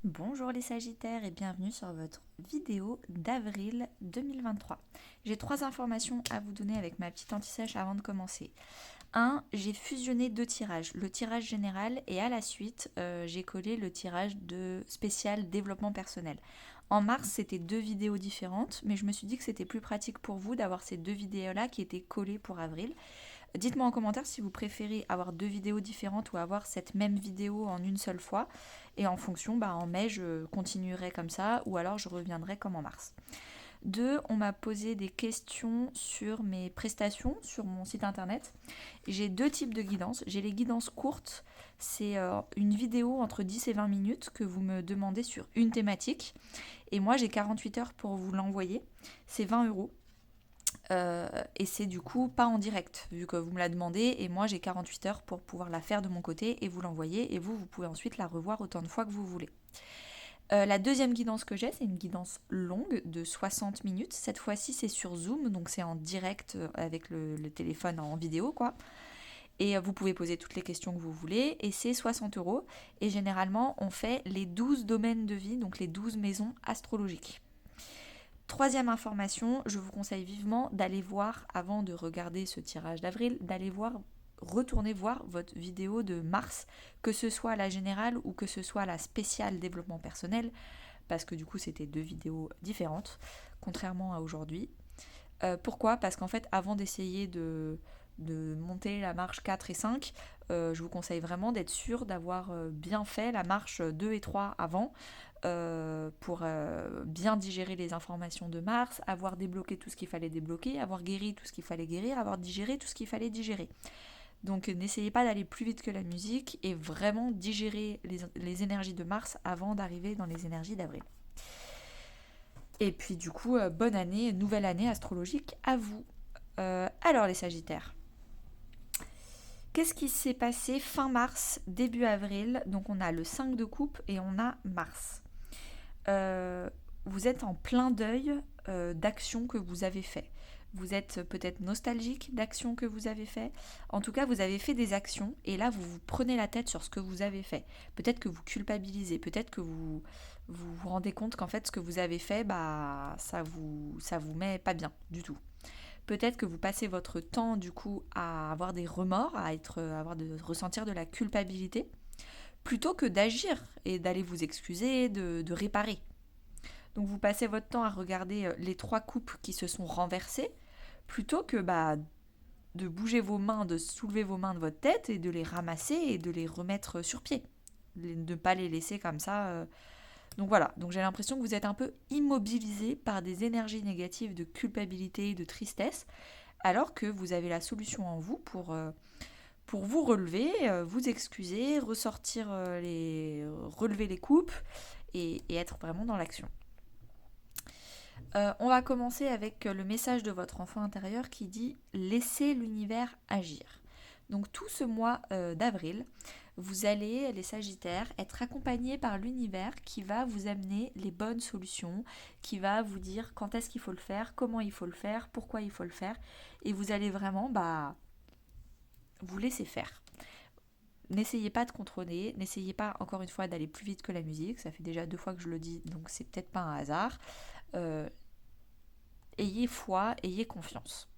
Bonjour les Sagittaires et bienvenue sur votre vidéo d'avril 2023. J'ai 3 informations à vous donner avec ma petite anti-sèche avant de commencer. 1. J'ai fusionné 2 tirages, le tirage général et à la suite, j'ai collé le tirage de spécial développement personnel. En mars, c'était 2 vidéos différentes, mais je me suis dit que c'était plus pratique pour vous d'avoir ces 2 vidéos-là qui étaient collées pour avril. Dites-moi en commentaire si vous préférez avoir 2 vidéos différentes ou avoir cette même vidéo en une seule fois. Et en fonction, en mai, je continuerai comme ça ou alors je reviendrai comme en mars. 2. On m'a posé des questions sur mes prestations sur mon site internet. J'ai 2 types de guidances. J'ai les guidances courtes. C'est une vidéo entre 10 et 20 minutes que vous me demandez sur une thématique. Et moi, j'ai 48 heures pour vous l'envoyer. C'est 20 euros. Et c'est du coup pas en direct, vu que vous me la demandez, et moi j'ai 48 heures pour pouvoir la faire de mon côté et vous l'envoyer, et vous pouvez ensuite la revoir autant de fois que vous voulez. La deuxième guidance que j'ai, c'est une guidance longue de 60 minutes. Cette fois-ci, c'est sur Zoom, donc c'est en direct avec le téléphone en vidéo, quoi. Et vous pouvez poser toutes les questions que vous voulez, et c'est 60 euros. Et généralement, on fait les 12 domaines de vie, donc les 12 maisons astrologiques. Troisième information, je vous conseille vivement d'aller voir, avant de regarder ce tirage d'avril, retourner voir votre vidéo de mars, que ce soit la générale ou que ce soit la spéciale développement personnel, parce que du coup c'était 2 vidéos différentes, contrairement à aujourd'hui. Pourquoi ? Parce qu'en fait, avant d'essayer de monter la marche 4 et 5, je vous conseille vraiment d'être sûr d'avoir bien fait la marche 2 et 3 avant, pour bien digérer les informations de Mars, avoir débloqué tout ce qu'il fallait débloquer, avoir guéri tout ce qu'il fallait guérir, avoir digéré tout ce qu'il fallait digérer. Donc n'essayez pas d'aller plus vite que la musique et vraiment digérer les énergies de Mars avant d'arriver dans les énergies d'avril. Et puis du coup, bonne année, nouvelle année astrologique à vous. Alors les Sagittaires, qu'est-ce qui s'est passé fin mars, début avril? Donc on a le 5 de coupe et on a Mars. Euh, Vous êtes en plein deuil d'actions que vous avez fait. Vous êtes peut-être nostalgique d'actions que vous avez fait. En tout cas, vous avez fait des actions et là, vous vous prenez la tête sur ce que vous avez fait. Peut-être que vous culpabilisez, peut-être que vous rendez compte qu'en fait, ce que vous avez fait, ça vous met pas bien du tout. Peut-être que vous passez votre temps du coup à avoir des remords, à ressentir de la culpabilité, plutôt que d'agir et d'aller vous excuser, de réparer. Donc vous passez votre temps à regarder les 3 coupes qui se sont renversées, plutôt que de bouger vos mains, de soulever vos mains de votre tête et de les ramasser et de les remettre sur pied. De ne pas les laisser comme ça. Donc voilà, donc j'ai l'impression que vous êtes un peu immobilisé par des énergies négatives de culpabilité et de tristesse, alors que vous avez la solution en vous pour vous relever, vous excuser, relever les coupes et être vraiment dans l'action. On va commencer avec le message de votre enfant intérieur qui dit laissez l'univers agir. Donc tout ce mois d'avril, vous allez, les Sagittaires, être accompagnés par l'univers qui va vous amener les bonnes solutions, qui va vous dire quand est-ce qu'il faut le faire, comment il faut le faire, pourquoi il faut le faire, et vous allez vraiment vous laisser faire. N'essayez pas de contrôler, n'essayez pas encore une fois d'aller plus vite que la musique, ça fait déjà 2 fois que je le dis, donc c'est peut-être pas un hasard. Euh, Ayez foi, ayez confiance.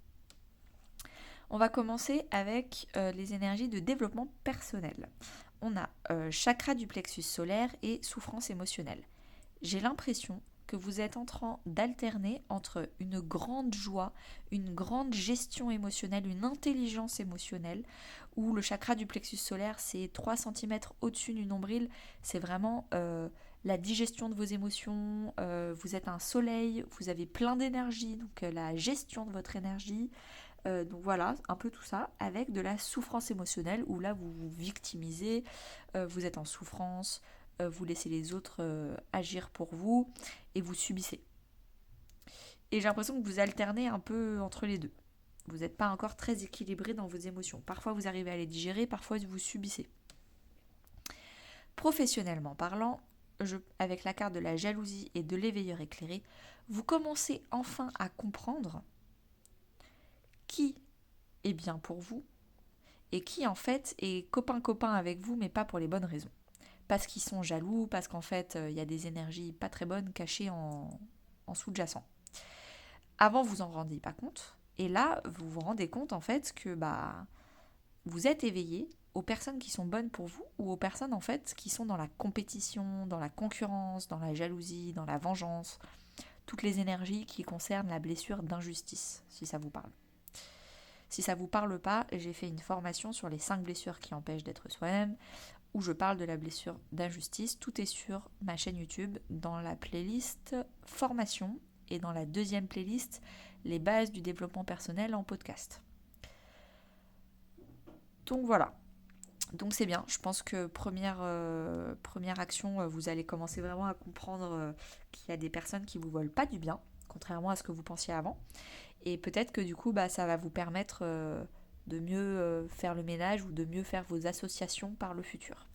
On va commencer avec les énergies de développement personnel. On a chakra du plexus solaire et souffrance émotionnelle. J'ai l'impression que vous êtes en train d'alterner entre une grande joie, une grande gestion émotionnelle, une intelligence émotionnelle, où le chakra du plexus solaire, c'est 3 cm au-dessus du nombril, c'est vraiment la digestion de vos émotions, vous êtes un soleil, vous avez plein d'énergie, donc la gestion de votre énergie, donc voilà, un peu tout ça, avec de la souffrance émotionnelle, où là vous vous victimisez, vous êtes en souffrance, vous laissez les autres agir pour vous, et vous subissez. Et j'ai l'impression que vous alternez un peu entre les deux. Vous n'êtes pas encore très équilibré dans vos émotions. Parfois vous arrivez à les digérer, parfois vous subissez. Professionnellement parlant, avec la carte de la jalousie et de l'éveilleur éclairé, vous commencez enfin à comprendre qui est bien pour vous et qui en fait est copain-copain avec vous mais pas pour les bonnes raisons. parce qu'ils sont jaloux, parce qu'en fait, il y a des énergies pas très bonnes cachées en sous-jacent. Avant, vous en rendiez pas compte. Et là, vous vous rendez compte en fait que vous êtes éveillé aux personnes qui sont bonnes pour vous ou aux personnes en fait qui sont dans la compétition, dans la concurrence, dans la jalousie, dans la vengeance, toutes les énergies qui concernent la blessure d'injustice, si ça vous parle. Si ça vous parle pas, j'ai fait une formation sur les 5 blessures qui empêchent d'être soi-même, où je parle de la blessure d'injustice. Tout est sur ma chaîne YouTube, dans la playlist formation et dans la deuxième playlist, les bases du développement personnel en podcast. Donc voilà. Donc c'est bien, je pense que première action, vous allez commencer vraiment à comprendre qu'il y a des personnes qui vous veulent pas du bien, contrairement à ce que vous pensiez avant. Et peut-être que du coup, ça va vous permettre de mieux faire le ménage ou de mieux faire vos associations par le futur.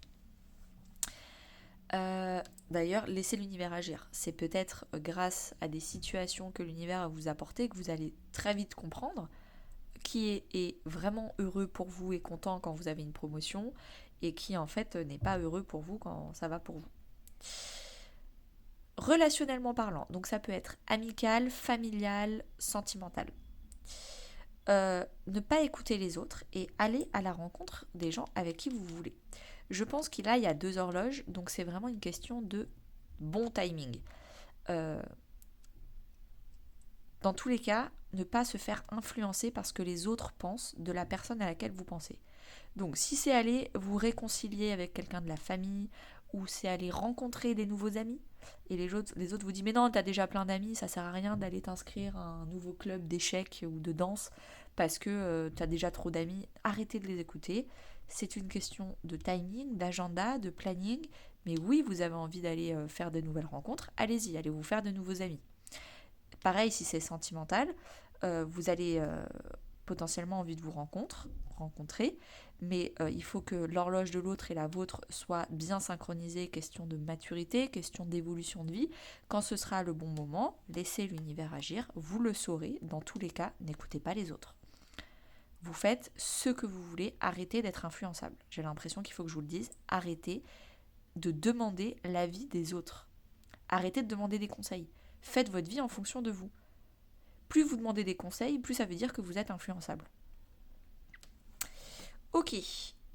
D'ailleurs, laissez l'univers agir. C'est peut-être grâce à des situations que l'univers va vous apporter que vous allez très vite comprendre qui est vraiment heureux pour vous et content quand vous avez une promotion et qui en fait n'est pas heureux pour vous quand ça va pour vous. Relationnellement parlant, donc ça peut être amical, familial, sentimental. Ne pas écouter les autres et aller à la rencontre des gens avec qui vous voulez. Je pense qu'il y a 2 horloges, donc c'est vraiment une question de bon timing. Dans tous les cas, ne pas se faire influencer par ce que les autres pensent de la personne à laquelle vous pensez. Donc si c'est aller vous réconcilier avec quelqu'un de la famille ou c'est aller rencontrer des nouveaux amis et les autres vous disent mais non, t'as déjà plein d'amis, ça sert à rien d'aller t'inscrire à un nouveau club d'échecs ou de danse parce que t'as déjà trop d'amis, arrêtez de les écouter. C'est une question de timing, d'agenda, de planning, mais oui, vous avez envie d'aller faire de nouvelles rencontres, allez-y, allez vous faire de nouveaux amis. Pareil, si c'est sentimental, vous allez potentiellement envie de vous rencontrer, mais il faut que l'horloge de l'autre et la vôtre soient bien synchronisées, question de maturité, question d'évolution de vie. Quand ce sera le bon moment, laissez l'univers agir, vous le saurez, dans tous les cas, n'écoutez pas les autres. Vous faites ce que vous voulez, arrêtez d'être influençable. J'ai l'impression qu'il faut que je vous le dise, arrêtez de demander l'avis des autres. Arrêtez de demander des conseils. Faites votre vie en fonction de vous. Plus vous demandez des conseils, plus ça veut dire que vous êtes influençable. Ok,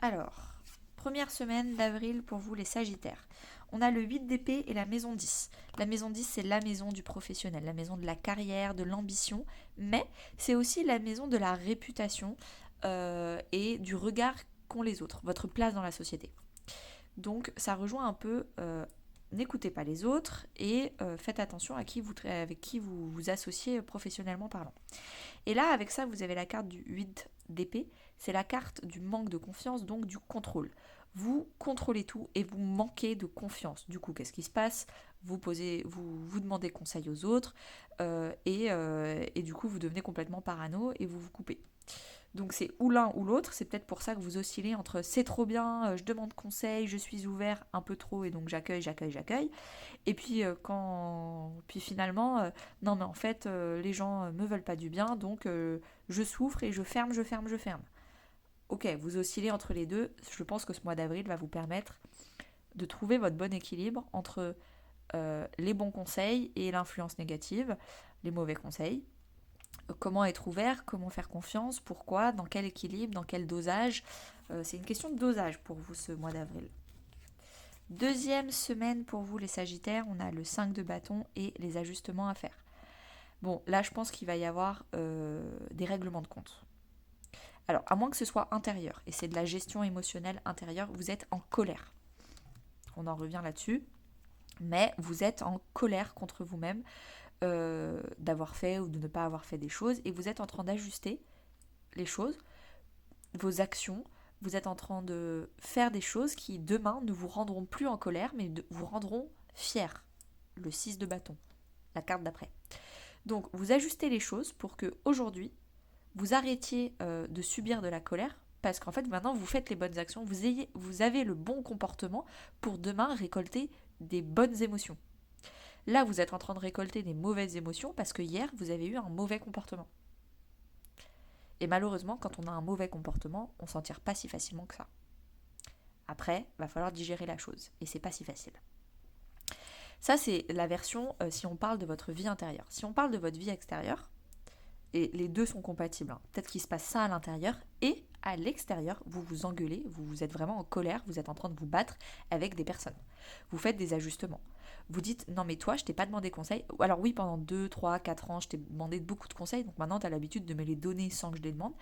alors, première semaine d'avril pour vous les Sagittaires. On a le 8 d'épée et la maison 10. La maison 10, c'est la maison du professionnel, la maison de la carrière, de l'ambition, mais c'est aussi la maison de la réputation et du regard qu'ont les autres, votre place dans la société. Donc ça rejoint un peu n'écoutez pas les autres et faites attention avec qui vous vous associez professionnellement parlant. Et là, avec ça, vous avez la carte du 8 d'épée. C'est la carte du manque de confiance, donc du contrôle. Vous contrôlez tout et vous manquez de confiance. Du coup, qu'est-ce qui se passe ? Vous demandez conseil aux autres et du coup, vous devenez complètement parano et vous vous coupez. Donc c'est ou l'un ou l'autre, c'est peut-être pour ça que vous oscillez entre c'est trop bien, je demande conseil, je suis ouvert un peu trop et donc j'accueille. Et puis finalement, non mais en fait les gens me veulent pas du bien, donc je souffre et je ferme. Ok, vous oscillez entre les deux, je pense que ce mois d'avril va vous permettre de trouver votre bon équilibre entre les bons conseils et l'influence négative, les mauvais conseils. Comment être ouvert, comment faire confiance, pourquoi, dans quel équilibre, dans quel dosage. C'est une question de dosage pour vous ce mois d'avril. Deuxième semaine pour vous les Sagittaires, on a le 5 de bâton et les ajustements à faire. Bon, là je pense qu'il va y avoir des règlements de compte. Alors, à moins que ce soit intérieur, et c'est de la gestion émotionnelle intérieure, vous êtes en colère. On en revient là-dessus, mais vous êtes en colère contre vous-même d'avoir fait ou de ne pas avoir fait des choses, et vous êtes en train d'ajuster les choses, vos actions, vous êtes en train de faire des choses qui demain ne vous rendront plus en colère, mais vous rendront fiers. Le 6 de bâton, la carte d'après. Donc vous ajustez les choses pour que aujourd'hui vous arrêtiez de subir de la colère, parce qu'en fait maintenant vous faites les bonnes actions, vous avez le bon comportement pour demain récolter des bonnes émotions. Là, vous êtes en train de récolter des mauvaises émotions parce que hier, vous avez eu un mauvais comportement. Et malheureusement, quand on a un mauvais comportement, on s'en tire pas si facilement que ça. Après, va falloir digérer la chose et c'est pas si facile. Ça, c'est la version si on parle de votre vie intérieure. Si on parle de votre vie extérieure, et les deux sont compatibles, hein. Peut-être qu'il se passe ça à l'intérieur et à l'extérieur, vous vous engueulez, vous êtes vraiment en colère, vous êtes en train de vous battre avec des personnes. Vous faites des ajustements. Vous dites, non mais toi, je t'ai pas demandé conseil. Alors oui, pendant 2, 3, 4 ans, je t'ai demandé beaucoup de conseils, donc maintenant tu as l'habitude de me les donner sans que je les demande.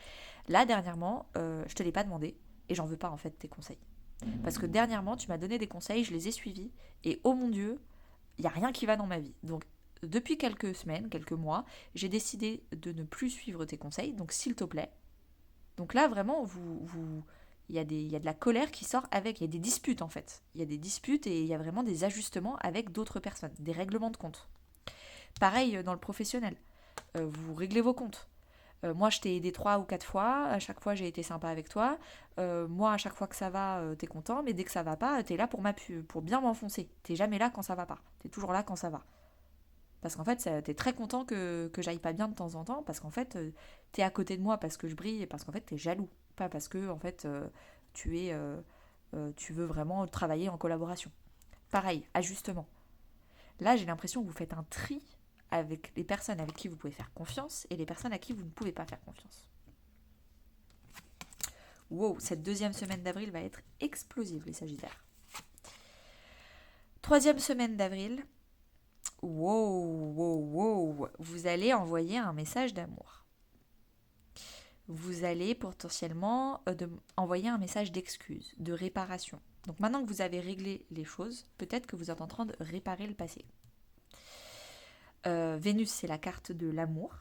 Là, dernièrement, je te l'ai pas demandé et j'en veux pas en fait tes conseils. Parce que dernièrement, tu m'as donné des conseils, je les ai suivis et oh mon Dieu, il n'y a rien qui va dans ma vie. Donc depuis quelques semaines, quelques mois, j'ai décidé de ne plus suivre tes conseils, donc s'il te plaît. Donc là, vraiment, il y a de la colère qui sort avec, il y a des disputes en fait. Il y a des disputes et il y a vraiment des ajustements avec d'autres personnes, des règlements de compte. Pareil dans le professionnel, vous réglez vos comptes. Moi, je t'ai aidé 3 ou 4 fois, à chaque fois j'ai été sympa avec toi. Moi, à chaque fois que ça va, t'es content, mais dès que ça va pas, t'es là pour bien m'enfoncer. T'es jamais là quand ça va pas, t'es toujours là quand ça va. Parce qu'en fait, t'es très content que j'aille pas bien de temps en temps, parce qu'en fait, t'es à côté de moi parce que je brille, et parce qu'en fait, t'es jaloux. Pas parce que, en fait, tu veux vraiment travailler en collaboration. Pareil, ajustement. Là, j'ai l'impression que vous faites un tri avec les personnes avec qui vous pouvez faire confiance et les personnes à qui vous ne pouvez pas faire confiance. Wow, cette deuxième semaine d'avril va être explosive, les Sagittaires. Troisième semaine d'avril, wow, vous allez envoyer un message d'amour. Vous allez potentiellement envoyer un message d'excuse, de réparation. Donc maintenant que vous avez réglé les choses, peut-être que vous êtes en train de réparer le passé. Vénus, c'est la carte de l'amour,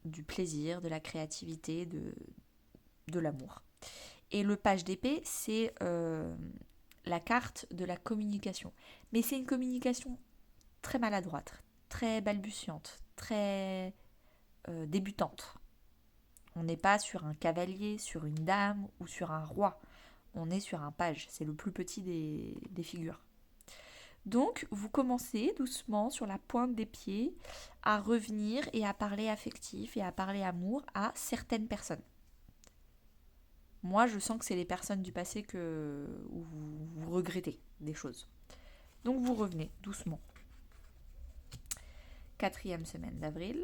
du plaisir, de la créativité, de l'amour. Et le page d'épée, c'est la carte de la communication. Mais c'est une communication très maladroite, très balbutiante, très débutante. On n'est pas sur un cavalier, sur une dame ou sur un roi. On est sur un page, c'est le plus petit des figures. Donc, vous commencez doucement sur la pointe des pieds à revenir et à parler affectif et à parler amour à certaines personnes. Moi, je sens que c'est les personnes du passé où vous regrettez des choses. Donc, vous revenez doucement. Quatrième semaine d'avril.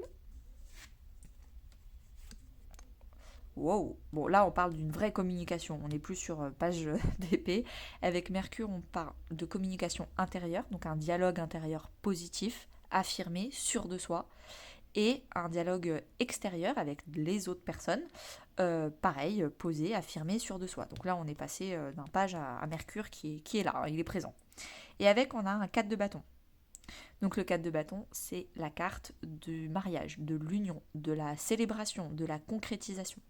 Wow. Bon, là, on parle d'une vraie communication. On n'est plus sur page d'épée. Avec Mercure, on parle de communication intérieure, donc un dialogue intérieur positif, affirmé, sûr de soi, et un dialogue extérieur avec les autres personnes, pareil, posé, affirmé, sûr de soi. Donc là, on est passé d'un page à Mercure qui est là, il est présent. Et avec, on a un 4 de bâton. Donc le 4 de bâton, c'est la carte du mariage, de l'union, de la célébration, de la concrétisation.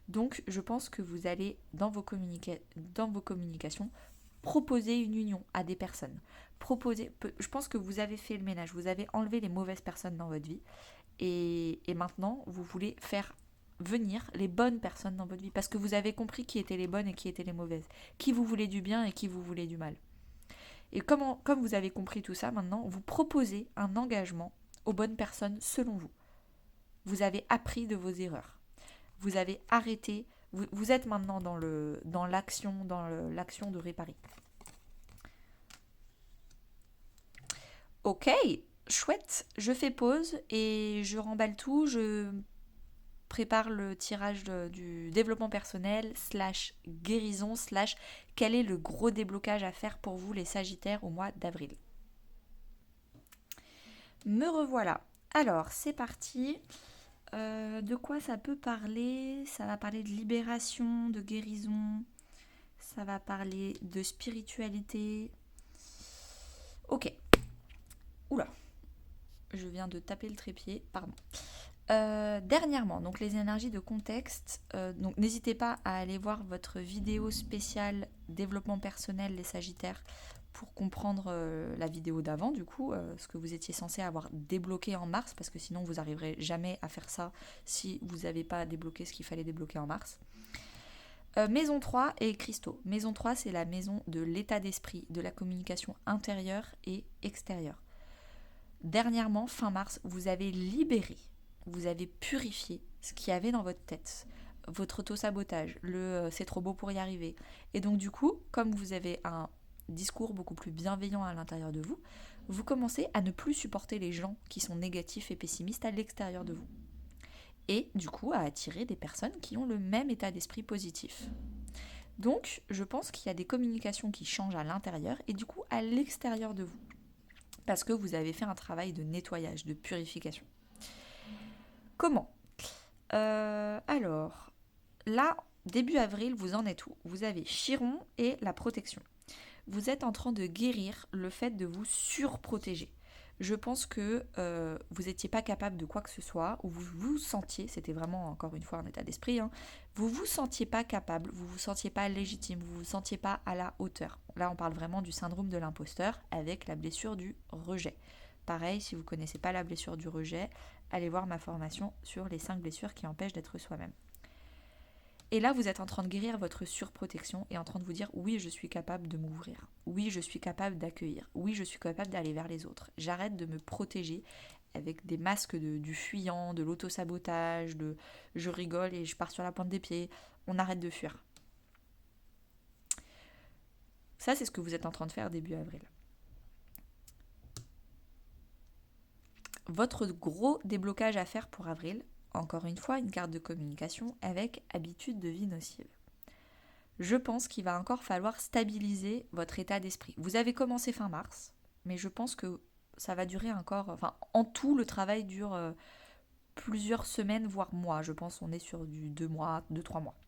Donc je pense que vous allez, dans vos communications, proposer une union à des personnes. Je pense que vous avez fait le ménage, vous avez enlevé les mauvaises personnes dans votre vie. Et maintenant, vous voulez faire venir les bonnes personnes dans votre vie. Parce que vous avez compris qui étaient les bonnes et qui étaient les mauvaises. Qui vous voulez du bien et qui vous voulez du mal. Et comme vous avez compris tout ça, maintenant, vous proposez un engagement aux bonnes personnes selon vous. Vous avez appris de vos erreurs. Vous avez arrêté. Vous êtes maintenant dans l'action de réparer. Ok, chouette. Je fais pause et je remballe tout. Je prépare le tirage du développement personnel / guérison / quel est le gros déblocage à faire pour vous les Sagittaires au mois d'avril. Me revoilà. Alors, c'est parti. De quoi ça peut parler? Ça va parler de libération, de guérison. Ça va parler de spiritualité. Ok. Oula. Je viens de taper le trépied, pardon. Dernièrement, donc les énergies de contexte, donc n'hésitez pas à aller voir votre vidéo spéciale développement personnel les Sagittaires pour comprendre la vidéo d'avant du coup, ce que vous étiez censé avoir débloqué en mars, parce que sinon vous n'arriverez jamais à faire ça si vous n'avez pas débloqué ce qu'il fallait débloquer en mars. Maison 3 et cristaux. Maison 3, c'est la maison de l'état d'esprit, de la communication intérieure et extérieure. Dernièrement, fin mars, vous avez libéré, vous avez purifié ce qu'il y avait dans votre tête. votre auto-sabotage, c'est trop beau pour y arriver. Et donc du coup, comme vous avez un discours beaucoup plus bienveillant à l'intérieur de vous, vous commencez à ne plus supporter les gens qui sont négatifs et pessimistes à l'extérieur de vous. Et du coup, à attirer des personnes qui ont le même état d'esprit positif. Donc, je pense qu'il y a des communications qui changent à l'intérieur et du coup à l'extérieur de vous. Parce que vous avez fait un travail de nettoyage, de purification. Comment ? Alors, là, début avril, vous en êtes où ? Vous avez Chiron et la protection. Vous êtes en train de guérir le fait de vous surprotéger. Je pense que vous n'étiez pas capable de quoi que ce soit, ou vous vous sentiez, c'était vraiment encore une fois un état d'esprit, vous vous sentiez pas capable, vous vous sentiez pas légitime, vous vous sentiez pas à la hauteur. Là, on parle vraiment du syndrome de l'imposteur avec la blessure du rejet. Pareil, si vous ne connaissez pas la blessure du rejet, allez voir ma formation sur les 5 blessures qui empêchent d'être soi-même. Et là, vous êtes en train de guérir votre surprotection et en train de vous dire oui, je suis capable de m'ouvrir. Oui, je suis capable d'accueillir. Oui, je suis capable d'aller vers les autres. J'arrête de me protéger avec des masques du fuyant, de l'auto-sabotage, de je rigole et je pars sur la pointe des pieds. On arrête de fuir. Ça, c'est ce que vous êtes en train de faire début avril. Votre gros déblocage à faire pour avril, encore une fois, une carte de communication avec habitude de vie nocive. Je pense qu'il va encore falloir stabiliser votre état d'esprit. Vous avez commencé fin mars, mais je pense que ça va durer encore... Enfin, en tout, le travail dure plusieurs semaines, voire mois. Je pense qu'on est sur du 2 mois, 2-3 mois.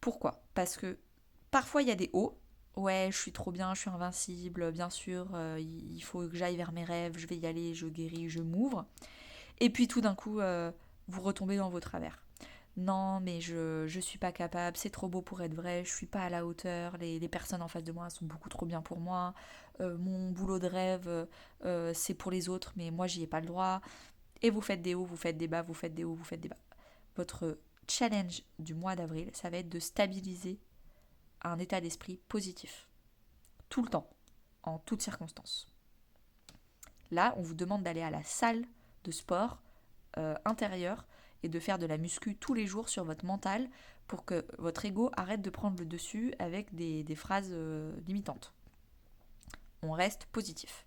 Pourquoi ? Parce que parfois, il y a des hauts. Ouais, je suis trop bien, je suis invincible, bien sûr, il faut que j'aille vers mes rêves, je vais y aller, je guéris, je m'ouvre. Et puis tout d'un coup, vous retombez dans vos travers. Non, mais je suis pas capable, c'est trop beau pour être vrai, je suis pas à la hauteur, les personnes en face de moi sont beaucoup trop bien pour moi, mon boulot de rêve, c'est pour les autres, mais moi j'y ai pas le droit. Et vous faites des hauts, vous faites des bas, vous faites des hauts, vous faites des bas. Votre challenge du mois d'avril, ça va être de stabiliser un état d'esprit positif. Tout le temps, en toutes circonstances. Là, on vous demande d'aller à la salle de sport intérieure et de faire de la muscu tous les jours sur votre mental pour que votre ego arrête de prendre le dessus avec des phrases limitantes. On reste positif.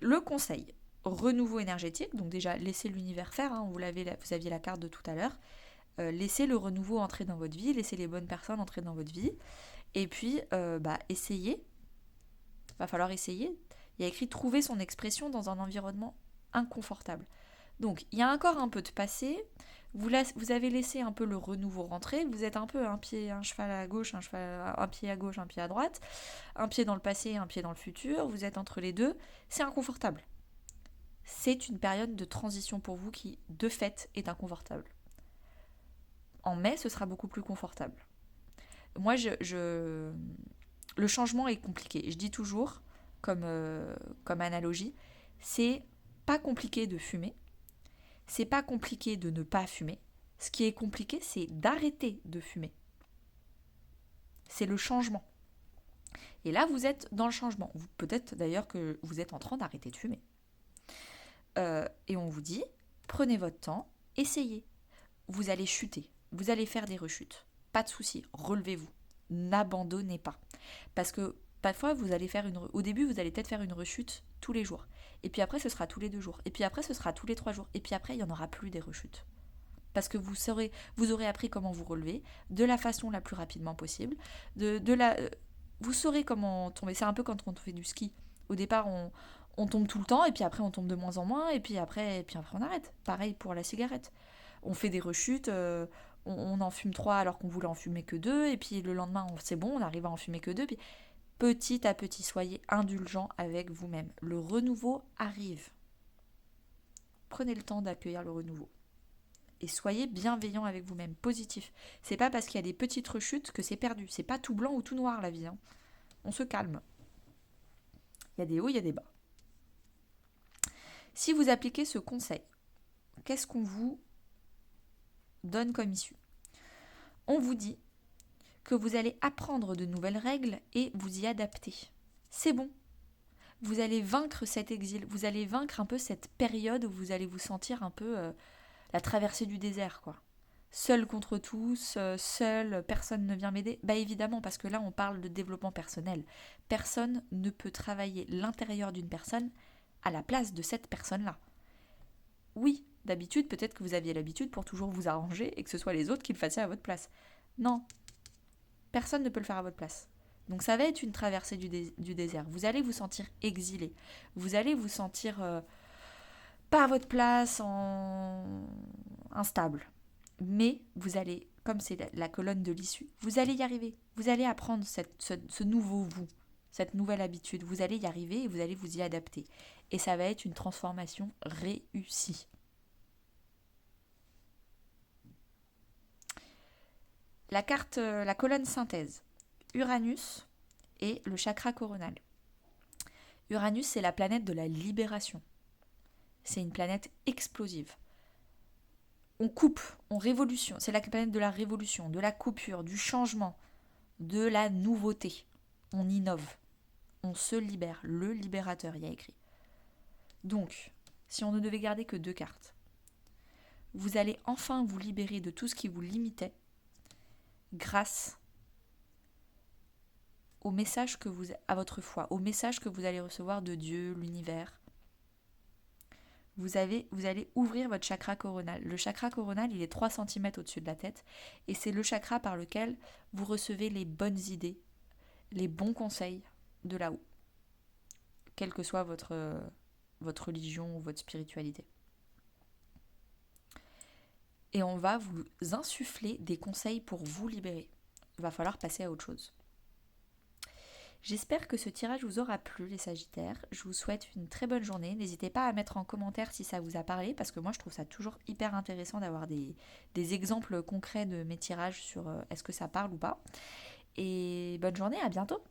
Le conseil, renouveau énergétique, donc déjà laissez l'univers faire, vous aviez la carte de tout à l'heure, laissez le renouveau entrer dans votre vie, laissez les bonnes personnes entrer dans votre vie, et puis essayez, va falloir essayer. Il y a écrit trouver son expression dans un environnement inconfortable. Donc, il y a encore un peu de passé. Vous avez laissé un peu le renouveau rentrer. Vous êtes un peu un cheval à gauche, un pied à gauche, un pied à droite. Un pied dans le passé, un pied dans le futur. Vous êtes entre les deux. C'est inconfortable. C'est une période de transition pour vous qui, de fait, est inconfortable. En mai, ce sera beaucoup plus confortable. Moi, le changement est compliqué. Je dis toujours, comme analogie, c'est pas compliqué de fumer. C'est pas compliqué de ne pas fumer. Ce qui est compliqué, c'est d'arrêter de fumer. C'est le changement. Et là, vous êtes dans le changement. Peut-être d'ailleurs que vous êtes en train d'arrêter de fumer. Et on vous dit, prenez votre temps, essayez. Vous allez chuter, vous allez faire des rechutes. Pas de souci, relevez-vous. N'abandonnez pas. Parce que parfois, au début, vous allez peut-être faire une rechute tous les jours. Et puis après, ce sera tous les 2 jours. Et puis après, ce sera tous les 3 jours. Et puis après, il n'y en aura plus des rechutes. Parce que vous aurez appris comment vous relever de la façon la plus rapidement possible. Vous saurez comment tomber. C'est un peu quand on fait du ski. Au départ, on tombe tout le temps. Et puis après, on tombe de moins en moins. Et puis après on arrête. Pareil pour la cigarette. On fait des rechutes. On en fume 3 alors qu'on voulait en fumer que 2. Et puis le lendemain, c'est bon, on arrive à en fumer que 2. Puis petit à petit, soyez indulgents avec vous-même. Le renouveau arrive. Prenez le temps d'accueillir le renouveau. Et soyez bienveillants avec vous-même, positif. C'est pas parce qu'il y a des petites rechutes que c'est perdu. C'est pas tout blanc ou tout noir la vie. On se calme. Il y a des hauts, il y a des bas. Si vous appliquez ce conseil, qu'est-ce qu'on vous donne comme issue ? On vous dit que vous allez apprendre de nouvelles règles et vous y adapter. C'est bon. Vous allez vaincre cet exil, vous allez vaincre un peu cette période où vous allez vous sentir un peu la traversée du désert, quoi. Seul contre tous, seul, personne ne vient m'aider. Bah évidemment, parce que là, on parle de développement personnel. Personne ne peut travailler l'intérieur d'une personne à la place de cette personne-là. Oui, d'habitude, peut-être que vous aviez l'habitude pour toujours vous arranger et que ce soit les autres qui le fassiez à votre place. Non, personne ne peut le faire à votre place. Donc ça va être une traversée du désert. Vous allez vous sentir exilé. Vous allez vous sentir pas à votre place, instable. Mais vous allez, comme c'est la colonne de l'issue, vous allez y arriver. Vous allez apprendre ce nouveau vous, cette nouvelle habitude. Vous allez y arriver et vous allez vous y adapter. Et ça va être une transformation réussie. La colonne synthèse. Uranus et le chakra coronal. Uranus, c'est la planète de la libération. C'est une planète explosive. On coupe, on révolution. C'est la planète de la révolution, de la coupure, du changement, de la nouveauté. On innove, on se libère. Le libérateur y a écrit. Donc, si on ne devait garder que 2 cartes, vous allez enfin vous libérer de tout ce qui vous limitait grâce au message à votre foi, au message que vous allez recevoir de Dieu, l'univers. Vous allez ouvrir votre chakra coronal. Le chakra coronal, il est 3 cm au-dessus de la tête et c'est le chakra par lequel vous recevez les bonnes idées, les bons conseils de là-haut, quelle que soit votre religion ou votre spiritualité. Et on va vous insuffler des conseils pour vous libérer. Il va falloir passer à autre chose. J'espère que ce tirage vous aura plu, les Sagittaires. Je vous souhaite une très bonne journée. N'hésitez pas à mettre en commentaire si ça vous a parlé, parce que moi je trouve ça toujours hyper intéressant d'avoir des exemples concrets de mes tirages sur est-ce que ça parle ou pas. Et bonne journée, à bientôt!